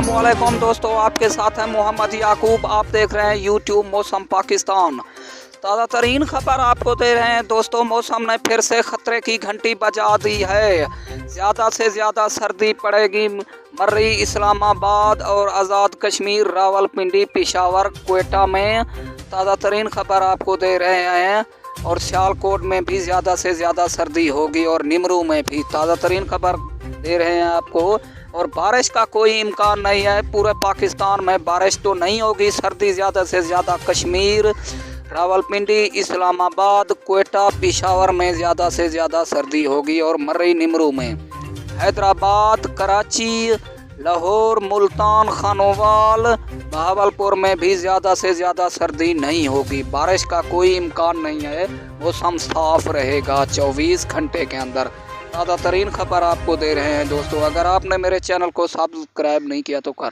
अस्सलामुअलैकुम दोस्तों, आपके साथ है मोहम्मद याकूब। आप देख रहे हैं यूट्यूब मौसम पाकिस्तान। ताज़ा तरीन खबर आपको दे रहे हैं दोस्तों। मौसम ने फिर से ख़तरे की घंटी बजा दी है। ज़्यादा से ज़्यादा सर्दी पड़ेगी मर्री, इस्लामाबाद और आज़ाद कश्मीर, रावलपिंडी, पेशावर, क्वेटा में। ताज़ा तरीन खबर आपको दे रहे हैं। और सियालकोट में भी ज़्यादा से ज़्यादा सर्दी होगी और निमरू में भी ताज़ा तरीन खबर दे रहे हैं आपको। और बारिश का कोई इम्कान नहीं है। पूरे पाकिस्तान में बारिश तो नहीं होगी। सर्दी ज़्यादा से ज़्यादा कश्मीर, रावलपिंडी, इस्लामाबाद, क्वेटा, पेशावर में ज़्यादा से ज़्यादा सर्दी होगी और मर्री निमरू में। हैदराबाद, कराची, लाहौर, मुल्तान, खानोवाल, बहावलपुर में भी ज़्यादा से ज़्यादा सर्दी नहीं होगी। बारिश का कोई इम्कान नहीं है। मौसम साफ रहेगा 24 घंटे के अंदर। ताज़ा तरीन खबर आपको दे रहे हैं दोस्तों। अगर आपने मेरे चैनल को सब्सक्राइब नहीं किया तो कर